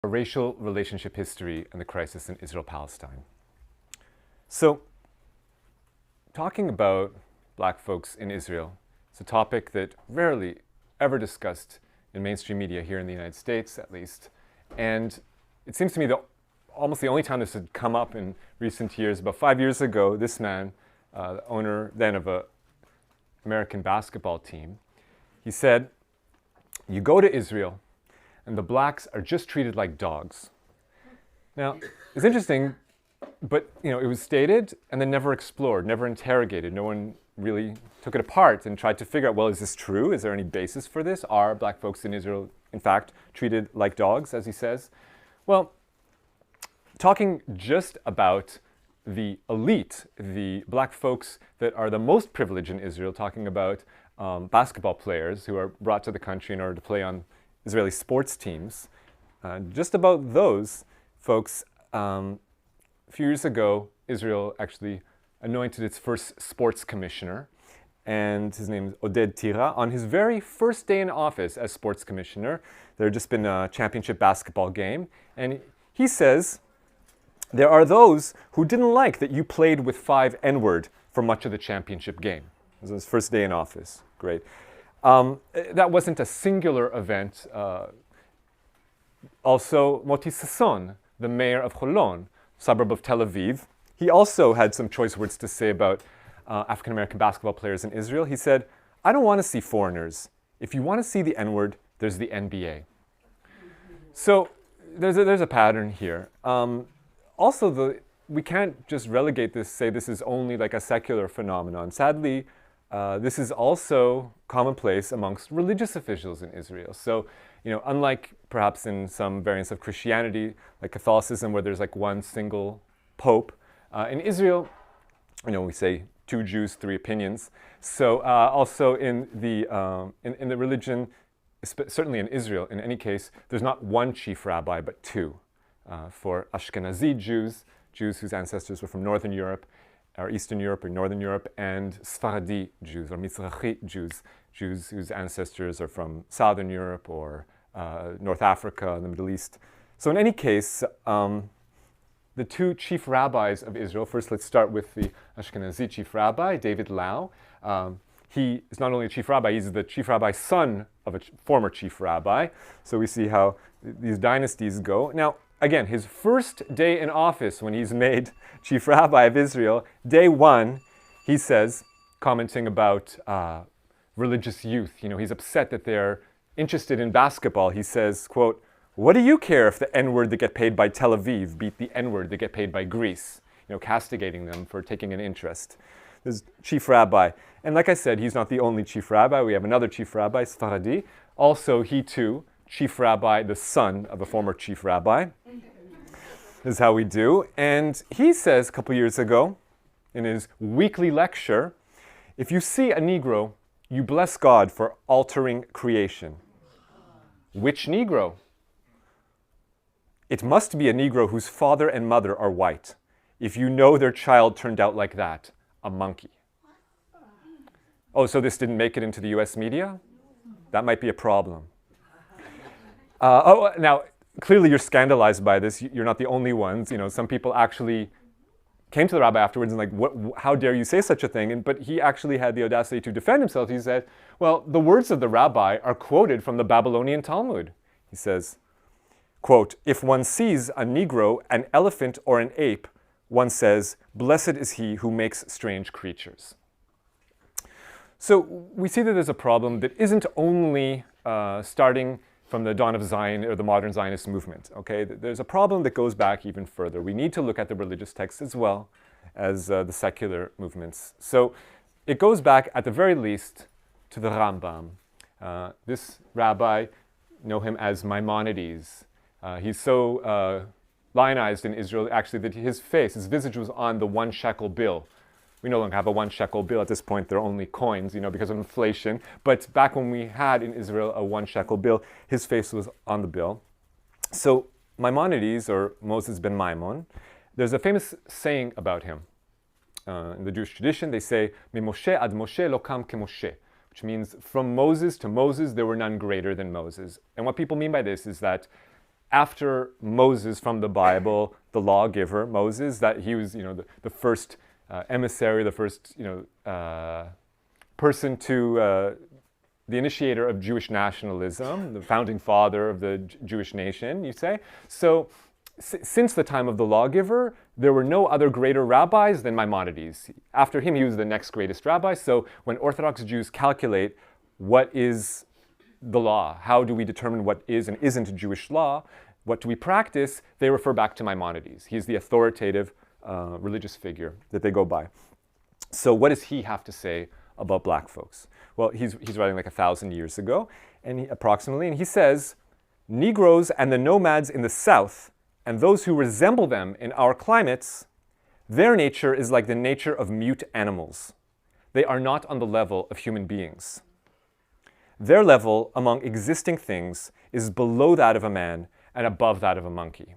A racial relationship history and the crisis in Israel-Palestine. So, talking about black folks in Israel is a topic that rarely ever discussed in mainstream media here in the United States, at least. And it seems to me that almost the only time this had come up in recent years, about 5 years ago, this man, the owner then of an American basketball team, he said, "You go to Israel, and the blacks are just treated like dogs." Now, it's interesting, but it was stated and then never explored, never interrogated. No one really took it apart and tried to figure out, well, is this true? Is there any basis for this? Are black folks in Israel, in fact, treated like dogs, as he says? Well, talking just about the elite, the black folks that are the most privileged in Israel, talking about basketball players who are brought to the country in order to play on Israeli sports teams. Just about those folks, a few years ago, Israel actually anointed its first sports commissioner, and his name is Oded Tira. On his very first day in office as sports commissioner, there had just been a championship basketball game, and he says, "There are those who didn't like that you played with 5 N-word for much of the championship game." This was his first day in office. Great. That wasn't a singular event. Also, Moti Sasson, the mayor of Holon, suburb of Tel Aviv, he also had some choice words to say about African-American basketball players in Israel. He said, "I don't want to see foreigners. If you want to see the N-word, there's the NBA." So there's a pattern here. Also, we can't just relegate this, say this is only like a secular phenomenon. Sadly, this is also commonplace amongst religious officials in Israel. So, unlike perhaps in some variants of Christianity, like Catholicism, where there's like one single pope, in Israel, we say 2 Jews, 3 opinions. So also in the religion, certainly in Israel, in any case, there's not one chief rabbi, but 2. For Ashkenazi Jews, Jews whose ancestors were from Northern Europe, or Eastern Europe or Northern Europe, and Sfaradi Jews, or Mizrahi Jews, Jews whose ancestors are from Southern Europe or North Africa, the Middle East. So in any case, the 2 chief rabbis of Israel, first let's start with the Ashkenazi chief rabbi, David Lau. He is not only a chief rabbi, he's the chief rabbi's son of a former chief rabbi. So we see how these dynasties go. Now, again, his first day in office when he's made chief rabbi of Israel, day 1, he says, commenting about religious youth, he's upset that they're interested in basketball. He says, quote, "What do you care if the N-word that get paid by Tel Aviv beat the N-word that get paid by Greece?" Castigating them for taking an interest. This chief rabbi. And like I said, he's not the only chief rabbi. We have another chief rabbi, Sfaradi. Also, he too, chief rabbi, the son of a former chief rabbi. This is how we do. And he says a couple years ago in his weekly lecture, "If you see a Negro, you bless God for altering creation." Which Negro? "It must be a Negro whose father and mother are white. If you know their child turned out like that, a monkey." Oh, so this didn't make it into the US media? That might be a problem. Now, clearly you're scandalized by this. You're not the only ones. Some people actually came to the rabbi afterwards and like, how dare you say such a thing? But he actually had the audacity to defend himself. He said, well, the words of the rabbi are quoted from the Babylonian Talmud. He says, quote, "If one sees a Negro, an elephant, or an ape, one says, 'Blessed is he who makes strange creatures.'" So we see that there's a problem that isn't only starting from the dawn of Zion or the modern Zionist movement. Okay, there's a problem that goes back even further. We need to look at the religious texts as well as the secular movements. So it goes back at the very least to the Rambam. This rabbi, know him as Maimonides. He's so lionized in Israel actually that his visage was on the 1 shekel bill. We no longer have a 1 shekel bill at this point. They're only coins, because of inflation. But back when we had in Israel a 1 shekel bill, his face was on the bill. So Maimonides, or Moses ben Maimon, there's a famous saying about him. In the Jewish tradition, they say, "Mimoshe ad Moshe lo kam kemoshe," which means from Moses to Moses, there were none greater than Moses. And what people mean by this is that after Moses from the Bible, the lawgiver, Moses, that he was, the first emissary, the first, person to, the initiator of Jewish nationalism, the founding father of the Jewish nation, you say. So since the time of the lawgiver, there were no other greater rabbis than Maimonides. After him, he was the next greatest rabbi. So when Orthodox Jews calculate what is the law, how do we determine what is and isn't Jewish law, what do we practice, they refer back to Maimonides. He's the authoritative religious figure that they go by. So what does he have to say about black folks? Well, he's writing like 1,000 years ago, and approximately, and he says, Negroes and the nomads in the South, and those who resemble them in our climates, their nature is like the nature of mute animals. They are not on the level of human beings. Their level among existing things is below that of a man and above that of a monkey.